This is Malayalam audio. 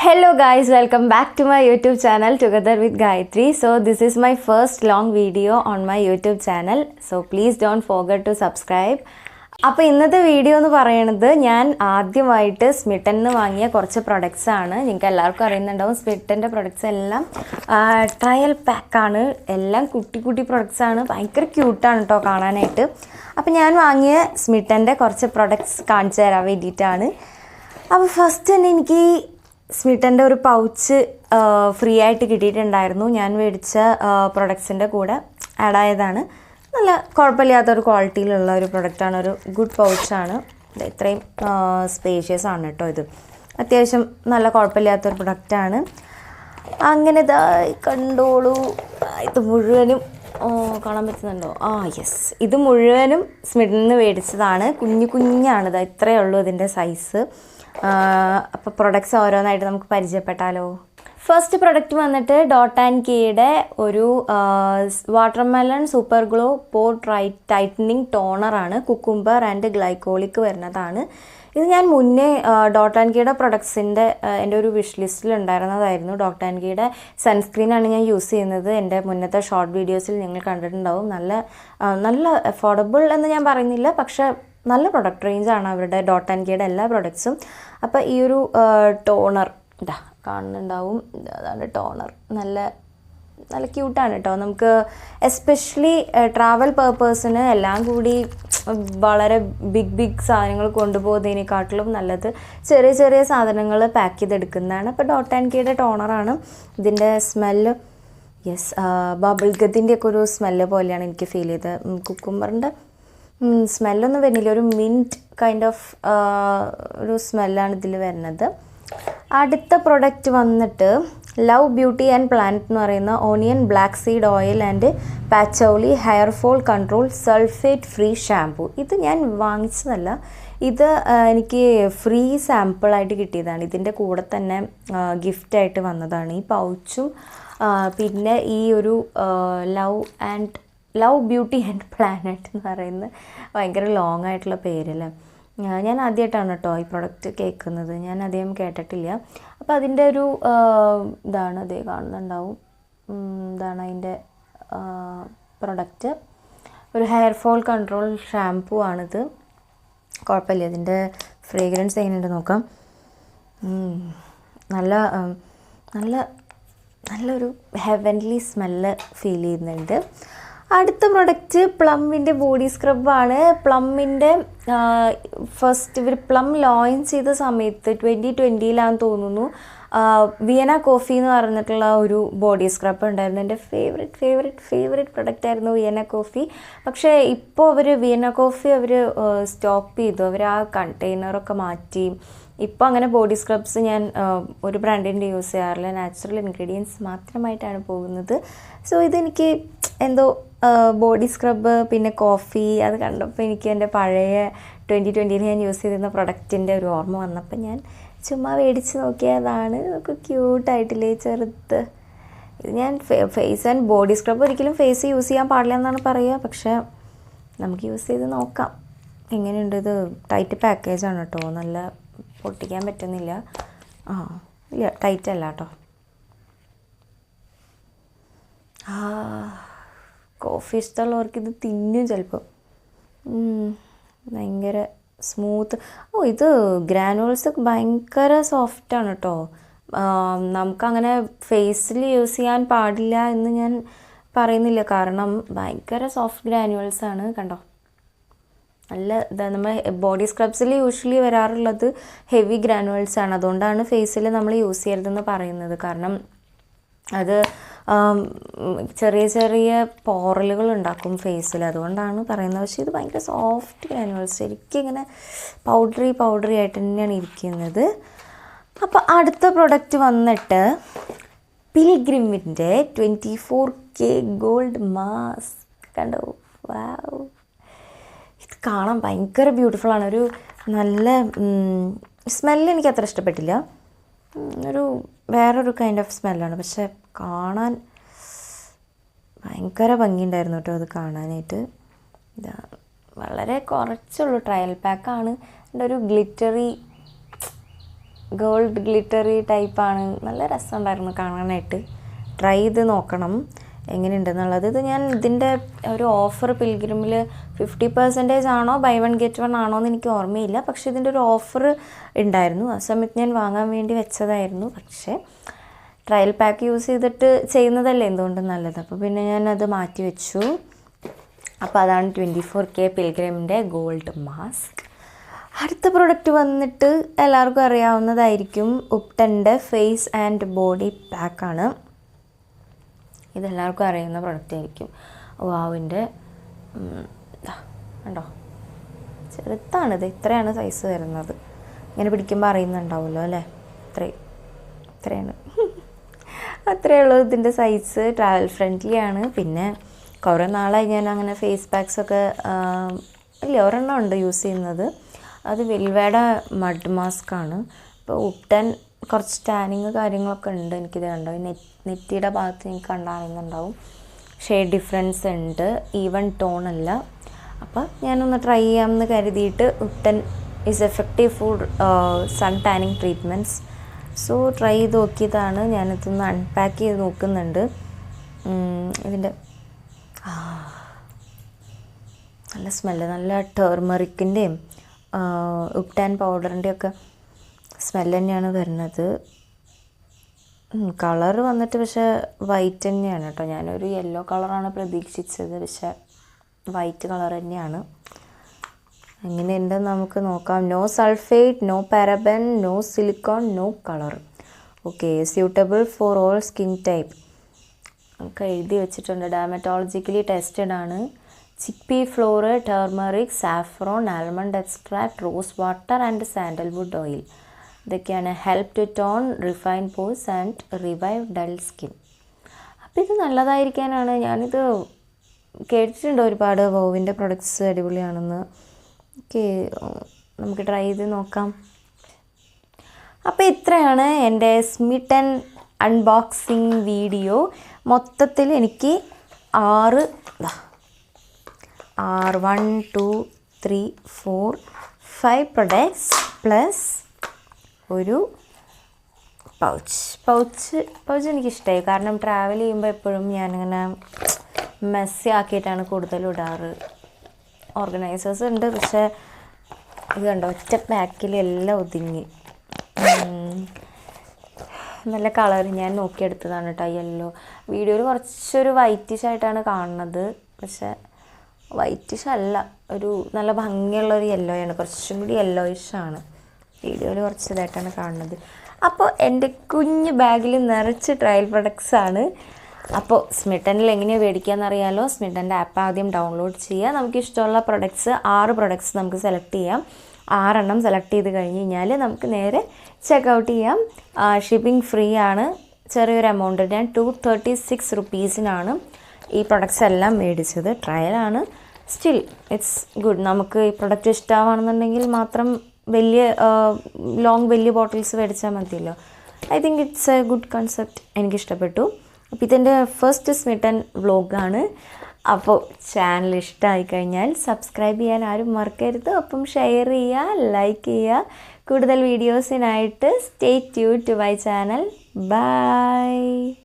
Hello guys, welcome back to my YouTube channel Together with Gayatri. So this is my first long video on my YouTube channel. So please don't forget to subscribe. അപ്പോൾ ഇന്നത്തെ വീഡിയോ എന്ന് പറയുന്നത് ഞാൻ ആദ്യമായിട്ട് സ്മിട്ടനിൽ വാങ്ങിയ കുറച്ച് പ്രൊഡക്ട്സ് ആണ്. നിങ്ങൾക്ക് എല്ലാവർക്കും അറിയുന്നുണ്ടാവും സ്മിട്ടൻ്റെ പ്രൊഡക്ട്സ് എല്ലാം ട്രയൽ പാക്കാണ്. എല്ലാം കുട്ടി കുട്ടി പ്രൊഡക്ട്സ് ആണ്. ഭയങ്കര ക്യൂട്ടാണ് കേട്ടോ കാണാനായിട്ട്. അപ്പോൾ ഞാൻ വാങ്ങിയ സ്മിട്ടൻ്റെ കുറച്ച് പ്രൊഡക്ട്സ് കാണിച്ചു തരാൻ വേണ്ടിയിട്ടാണ്. അപ്പോൾ ഫസ്റ്റ് തന്നെ എനിക്ക് സ്മിട്ടൻ്റെ ഒരു പൗച്ച് ഫ്രീ ആയിട്ട് കിട്ടിയിട്ടുണ്ടായിരുന്നു. ഞാൻ മേടിച്ച പ്രൊഡക്ട്സിൻ്റെ കൂടെ ആഡായതാണ്. നല്ല കുഴപ്പമില്ലാത്തൊരു ക്വാളിറ്റിയിലുള്ള ഒരു പ്രൊഡക്റ്റാണ്. ഒരു ഗുഡ് പൗച്ചാണ്. ഇത്രയും സ്പേഷ്യസ് ആണ് കേട്ടോ. ഇത് അത്യാവശ്യം നല്ല കുഴപ്പമില്ലാത്തൊരു പ്രൊഡക്റ്റാണ്. അങ്ങനെ കണ്ടോളൂ. ഇത് മുഴുവനും കാണാൻ പറ്റുന്നുണ്ടോ? യെസ്, ഇത് മുഴുവനും സ്മിട്ടനിൽ നിന്ന് മേടിച്ചതാണ്. കുഞ്ഞാണിത്. ഇത്രയേ ഉള്ളൂ ഇതിൻ്റെ സൈസ്. അപ്പോൾ പ്രൊഡക്ട്സ് ഓരോന്നായിട്ട് നമുക്ക് പരിചയപ്പെട്ടാലോ. ഫസ്റ്റ് പ്രൊഡക്റ്റ് വന്നിട്ട് ഡോട്ട് ആൻഡ് കീയുടെ ഒരു watermelon super glow pore tightening ടോണറാണ്. കുക്കുംബർ ആൻഡ് ഗ്ലൈക്കോളിക് വരുന്നതാണ്. ഇത് ഞാൻ മുന്നേ ഡോട്ട് ആൻഡ് കീയുടെ പ്രൊഡക്ട്സിൻ്റെ എൻ്റെ ഒരു വിഷ് ലിസ്റ്റിൽ ഉണ്ടായിരുന്നതായിരുന്നു. ഡോട്ട് ആൻഡ് കീയുടെ സൺസ്ക്രീനാണ് ഞാൻ യൂസ് ചെയ്യുന്നത്. എൻ്റെ മുന്നത്തെ ഷോർട്ട് വീഡിയോസിൽ നിങ്ങൾ കണ്ടിട്ടുണ്ടാവും. നല്ല അഫോർഡബിൾ എന്ന് ഞാൻ പറയുന്നില്ല, പക്ഷേ നല്ല പ്രൊഡക്റ്റ് റേഞ്ചാണ് അവരുടെ ഡോട്ട് ആൻഡ് കീയുടെ എല്ലാ പ്രൊഡക്ട്സും. അപ്പോൾ ഈ ഒരു ടോണർ ഇതാ കാണുന്നുണ്ടാവും. അതാണ് ടോണർ. നല്ല ക്യൂട്ടാണ് കേട്ടോ. നമുക്ക് എസ്പെഷ്യലി ട്രാവൽ പേർപ്പസിന് എല്ലാം കൂടി വളരെ ബിഗ് സാധനങ്ങൾ കൊണ്ടുപോകുന്നതിനെക്കാട്ടിലും നല്ലത് ചെറിയ സാധനങ്ങൾ പാക്ക് ചെയ്തെടുക്കുന്നതാണ്. അപ്പോൾ ഡോട്ട് ആൻഡ് കീയുടെ ടോണറാണ്. ഇതിൻ്റെ സ്മെല്ല് ബബിൾ ഗത്തിൻ്റെയൊക്കെ ഒരു സ്മെല്ല് പോലെയാണ് എനിക്ക് ഫീൽ ചെയ്തത്. കുക്കുംബറിൻ്റെ സ്മെല്ലൊന്നും വരുന്നില്ല. ഒരു മിൻറ്റ് കൈൻഡ് ഓഫ് ഒരു സ്മെല്ലാണ് ഇതിൽ വരുന്നത്. അടുത്ത പ്രൊഡക്റ്റ് വന്നിട്ട് ലവ് ബ്യൂട്ടി ആൻഡ് പ്ലാനറ്റ് എന്ന് പറയുന്ന onion black seed oil and patchouli hair fall control sulphate free shampoo. ഇത് ഞാൻ വാങ്ങിച്ചതല്ല. ഇത് എനിക്ക് ഫ്രീ സാമ്പിളായിട്ട് കിട്ടിയതാണ്. ഇതിൻ്റെ കൂടെ തന്നെ ഗിഫ്റ്റായിട്ട് വന്നതാണ് ഈ പൗച്ചും. പിന്നെ ഈ ഒരു ലവ് ബ്യൂട്ടി ആൻഡ് പ്ലാനറ്റ് എന്ന് പറയുന്ന ഭയങ്കര ലോങ് ആയിട്ടുള്ള പേരല്ലേ. ഞാൻ ആദ്യമായിട്ടാണ് കേട്ടോ ഈ പ്രൊഡക്റ്റ് കേൾക്കുന്നത്. ഞാൻ അധികം കേട്ടിട്ടില്ല. അപ്പോൾ അതിൻ്റെ ഒരു ഇതാണ് അതേ കാണുന്നുണ്ടാവും. ഇതാണ് അതിൻ്റെ പ്രൊഡക്റ്റ്. ഒരു ഹെയർ ഫോൾ കൺട്രോൾ ഷാംപൂ ആണിത്. കുഴപ്പമില്ല. ഇതിൻ്റെ ഫ്രേഗ്രൻസ് എങ്ങനെയുണ്ട് നോക്കാം. നല്ലൊരു ഹെവൻലി സ്മെല്ല് ഫീൽ ചെയ്യുന്നുണ്ട്. അടുത്ത പ്രൊഡക്റ്റ് പ്ലമ്മിൻ്റെ ബോഡി സ്ക്രബാണ്. പ്ലമ്മിൻ്റെ ഇവർ പ്ലം ലോഞ്ച് ചെയ്ത സമയത്ത് 2020 തോന്നുന്നു വിയന കോഫി എന്ന് പറഞ്ഞിട്ടുള്ള ഒരു ബോഡി സ്ക്രബ് ഉണ്ടായിരുന്നു. എൻ്റെ ഫേവറേറ്റ് പ്രൊഡക്റ്റ് ആയിരുന്നു വിയന കോഫി. പക്ഷേ ഇപ്പോൾ വിയന കോഫി സ്റ്റോപ്പ് ചെയ്തു. അവർ ആ കണ്ടെയ്നറൊക്കെ മാറ്റി. ഇപ്പോൾ അങ്ങനെ ബോഡി സ്ക്രബ്സ് ഞാൻ ഒരു ബ്രാൻഡിൻ്റെ യൂസ് ചെയ്യാറില്ല. നാച്ചുറൽ ഇൻഗ്രീഡിയൻസ് മാത്രമായിട്ടാണ് പോകുന്നത്. സോ ഇതെനിക്ക് എന്തോ ബോഡി സ്ക്രബ് പിന്നെ കോഫി അത് കണ്ടപ്പോൾ എനിക്ക് എൻ്റെ പഴയ 2020 ഞാൻ യൂസ് ചെയ്തിരുന്ന പ്രൊഡക്റ്റിൻ്റെ ഒരു ഓർമ്മ വന്നപ്പോൾ ഞാൻ ചുമ്മാ മേടിച്ച് നോക്കിയതാണ്. നമുക്ക് ക്യൂട്ടായിട്ടില്ലേ ചെറുത്ത്. ഇത് ഞാൻ ഫേസ് ആൻഡ് ബോഡി സ്ക്രബ് ഒരിക്കലും ഫേസ് യൂസ് ചെയ്യാൻ പാടില്ല എന്നാണ് പറയുക. പക്ഷേ നമുക്ക് യൂസ് ചെയ്ത് നോക്കാം എങ്ങനെയുണ്ട്. ഇത് ടൈറ്റ് പാക്കേജാണ് കേട്ടോ. നല്ല പൊട്ടിക്കാൻ പറ്റുന്നില്ല. ഇല്ല ടൈറ്റ് അല്ല കേട്ടോ. കോഫി ഇഷ്ടമുള്ളവർക്ക് ഇത് തിന്നും ചിലപ്പോൾ. ഭയങ്കര സ്മൂത്ത്. ഇത് ഗ്രാനുവൽസ് ഭയങ്കര സോഫ്റ്റാണ് കേട്ടോ. നമുക്കങ്ങനെ ഫേസിൽ യൂസ് ചെയ്യാൻ പാടില്ല എന്ന് ഞാൻ പറയുന്നില്ല. കാരണം ഭയങ്കര സോഫ്റ്റ് ഗ്രാനുവൽസാണ്. കണ്ടോ നമ്മൾ ബോഡി സ്ക്രബ്സിൽ യൂഷ്വലി വരാറുള്ളത് ഹെവി ഗ്രാനുവൽസാണ്. അതുകൊണ്ടാണ് ഫേസിൽ നമ്മൾ യൂസ് ചെയ്യരുതെന്ന് പറയുന്നത്. കാരണം അത് ചെറിയ പോറലുകൾ ഉണ്ടാക്കും ഫേസിൽ. അതുകൊണ്ടാണ് പറയുന്നത്. പക്ഷേ ഇത് ഭയങ്കര സോഫ്റ്റ് ഗ്രാനുവൽസ്. ശരിക്കും ഇങ്ങനെ പൗഡറി ആയിട്ട് തന്നെയാണ് ഇരിക്കുന്നത്. അപ്പോൾ അടുത്ത പ്രൊഡക്റ്റ് വന്നിട്ട് പിൽഗ്രിമിൻ്റെ 24K ഗോൾഡ് മാസ്ക്. കണ്ടോ? വാവ്, ഇത് കാണാൻ ഭയങ്കര ബ്യൂട്ടിഫുള്ളാണ്. ഒരു നല്ല സ്മെല്ല് എനിക്ക് അത്ര ഇഷ്ടപ്പെട്ടില്ല. വേറൊരു കൈൻഡ് ഓഫ് സ്മെല്ലാണ്. പക്ഷെ കാണാൻ ഭയങ്കര ഭംഗിയുണ്ടായിരുന്നു കേട്ടോ അത് കാണാനായിട്ട്. ഇതാ വളരെ കുറച്ചുള്ളൂ. ട്രയൽ പാക്കാണ്. എൻ്റെ ഒരു ഗ്ലിറ്ററി ഗോൾഡ് ഗ്ലിറ്ററി ടൈപ്പാണ്. നല്ല രസമുണ്ടായിരുന്നു കാണാനായിട്ട്. ട്രൈ ചെയ്ത് നോക്കണം എങ്ങനെയുണ്ടെന്നുള്ളത്. ഇത് ഞാൻ ഇതിൻ്റെ ഒരു ഓഫർ പിൽഗ്രിമിൽ 50% ആണോ ബൈ 1 get 1 ആണോ എന്ന് എനിക്ക് ഓർമ്മയില്ല. പക്ഷേ ഇതിൻ്റെ ഒരു ഓഫർ ഉണ്ടായിരുന്നു. ആ സമയത്ത് ഞാൻ വാങ്ങാൻ വേണ്ടി വെച്ചതായിരുന്നു. പക്ഷേ ട്രയൽ പാക്ക് യൂസ് ചെയ്തിട്ട് ചെയ്യുന്നതല്ലേ എന്തുകൊണ്ടും നല്ലത്. അപ്പോൾ പിന്നെ ഞാനത് മാറ്റി വെച്ചു. അപ്പോൾ അതാണ് 24K പിൽഗ്രിമിൻ്റെ ഗോൾഡ് മാസ്ക്. അടുത്ത പ്രൊഡക്റ്റ് വന്നിട്ട് എല്ലാവർക്കും അറിയാവുന്നതായിരിക്കും. ഉപ്ടൻ്റെ ഫേസ് ആൻഡ് ബോഡി പാക്കാണ്. ഇതെല്ലാവർക്കും അറിയുന്ന പ്രൊഡക്റ്റ് ആയിരിക്കും. വാവിൻ്റെ കണ്ടോ, ചെറുതാണിത്. ഇത്രയാണ് സൈസ് വരുന്നത്. ഇങ്ങനെ പിടിക്കുമ്പോൾ അറിയുന്നുണ്ടാവുമല്ലോ അല്ലേ. ഇത്രയാണ് അത്രയേ ഉള്ളൂ ഇതിൻ്റെ സൈസ്. ട്രാവൽ ഫ്രണ്ട്ലി ആണ്. പിന്നെ കുറേ നാളായി ഞാൻ അങ്ങനെ ഫേസ് പാക്സൊക്കെ ഇല്ല, ഒരെണ്ണം ഉണ്ട് യൂസ് ചെയ്യുന്നത്. അത് വിൽവേയുടെ മഡ് മാസ്ക് ആണ്. അപ്പോൾ ഉപ്ടൻ കുറച്ച് ടാനിങ് കാര്യങ്ങളൊക്കെ ഉണ്ട്. എനിക്കിത് കണ്ടോ, നെറ്റിയുടെ ഭാഗത്ത് എനിക്ക് കണ്ടാകുന്നുണ്ടാവും. ഷെയ്ഡ് ഡിഫറൻസ് ഉണ്ട്, ഈവൻ ടോൺ അല്ല. അപ്പോൾ ഞാനൊന്ന് ട്രൈ ചെയ്യാമെന്ന് കരുതിയിട്ട് ubtan is effective for sun tanning treatments. So try ചെയ്ത് നോക്കിയതാണ്. ഞാനിതൊന്ന് അൺപാക്ക് ചെയ്ത് നോക്കുന്നുണ്ട്. ഇതിൻ്റെ നല്ല സ്മെല്ല്, നല്ല ടേർമറിക്കിൻ്റെയും ഉപ്ടാൻ പൗഡറിൻ്റെയൊക്കെ സ്മെല്ല് തന്നെയാണ് വരുന്നത്. കളർ വന്നിട്ട് പക്ഷേ വൈറ്റ് തന്നെയാണ് കേട്ടോ. ഞാനൊരു യെല്ലോ കളറാണ് പ്രതീക്ഷിച്ചത്, പക്ഷേ വൈറ്റ് കളർ തന്നെയാണ്. എങ്ങനെയുണ്ടെന്ന് നമുക്ക് നോക്കാം. No sulphate, no paraben, no silicone, no colour. Okay, suitable for all skin type ഒക്കെ എഴുതി വെച്ചിട്ടുണ്ട്. ഡെർമറ്റോളജിക്കലി ടെസ്റ്റഡ് ആണ്. Chickpea flour, turmeric, saffron, almond extract, rose water and sandalwood oil. ഇതൊക്കെയാണ്. Help to tone refine pores and revive dull skin. അപ്പോൾ ഇത് നല്ലതായിരിക്കാനാണ്. ഞാനിത് കേട്ടിട്ടുണ്ട് ഒരുപാട്. വോവിൻ്റെ പ്രൊഡക്ട്സ് അടിപൊളിയാണെന്ന്. ഓക്കെ, നമുക്ക് ട്രൈ ചെയ്ത് നോക്കാം. അപ്പോൾ ഇത്രയാണ് എൻ്റെ സ്മിട്ടൻ അൺബോക്സിങ് വീഡിയോ. മൊത്തത്തിൽ എനിക്ക് 6 1 2 3 4 5 പ്രൊഡക്ട്സ് പ്ലസ് ഒരു പൗച്ച് എനിക്കിഷ്ടമായി. കാരണം ട്രാവൽ ചെയ്യുമ്പോൾ എപ്പോഴും ഞാനിങ്ങനെ മെസ്സി ആക്കിയിട്ടാണ് കൂടുതലും ഇടാറ്. ഓർഗനൈസേഴ്സ് ഉണ്ട്, പക്ഷേ ഇത് കണ്ടോ, ഒറ്റ പാക്കിൽ എല്ലാം ഒതുങ്ങി. നല്ല കളർ ഞാൻ നോക്കിയെടുത്തതാണ് കേട്ടോ. യെല്ലോ വീഡിയോയിൽ കുറച്ചൊരു വൈറ്റിഷ് ആയിട്ടാണ് കാണുന്നത്, പക്ഷേ വൈറ്റിഷ് അല്ല, ഒരു നല്ല ഭംഗിയുള്ളൊരു യെല്ലോയാണ്. കുറച്ചും കൂടി യെല്ലോയിഷാണ്. വീഡിയോയിൽ കുറച്ച് ഇതായിട്ടാണ് കാണുന്നത്. അപ്പോൾ എൻ്റെ കുഞ്ഞ് ബാഗിൽ നിറച്ച് ട്രയൽ പ്രൊഡക്ട്സാണ്. അപ്പോൾ സ്മിട്ടനിൽ എങ്ങനെയാണ് മേടിക്കാമെന്നറിയാലോ. സ്മിട്ടൻ്റെ ആപ്പ് ആദ്യം ഡൗൺലോഡ് ചെയ്യുക. നമുക്ക് ഇഷ്ടമുള്ള പ്രൊഡക്ട്സ് 6 പ്രൊഡക്ട്സ് നമുക്ക് സെലക്ട് ചെയ്യാം. 6 എണ്ണം സെലക്ട് ചെയ്ത് കഴിഞ്ഞ് കഴിഞ്ഞാൽ നമുക്ക് നേരെ ചെക്കൗട്ട് ചെയ്യാം. ഷിപ്പിംഗ് ഫ്രീ ആണ്. ചെറിയൊരു എമൗണ്ട്, ഞാൻ 236 റുപ്പീസിനാണ് ഈ പ്രൊഡക്ട്സ് എല്ലാം മേടിച്ചത്. ട്രയലാണ്, സ്റ്റിൽ ഇറ്റ്സ് ഗുഡ്. നമുക്ക് ഈ പ്രൊഡക്റ്റ് ഇഷ്ടമാണെന്നുണ്ടെങ്കിൽ മാത്രം വലിയ വലിയ ബോട്ടിൽസ് മേടിച്ചാൽ മതിയല്ലോ. I think it's a good concept. എനിക്കിഷ്ടപ്പെട്ടു. അപ്പോൾ ഇതെൻ്റെ ഫസ്റ്റ് സ്മിട്ടൻ വ്ലോഗാണ്. അപ്പോൾ ചാനൽ ഇഷ്ടമായി കഴിഞ്ഞാൽ സബ്സ്ക്രൈബ് ചെയ്യാൻ ആരും മറക്കരുത്. അപ്പം ഷെയർ ചെയ്യുക, ലൈക്ക് ചെയ്യുക. കൂടുതൽ വീഡിയോസിനായിട്ട് stay tuned to my channel. By.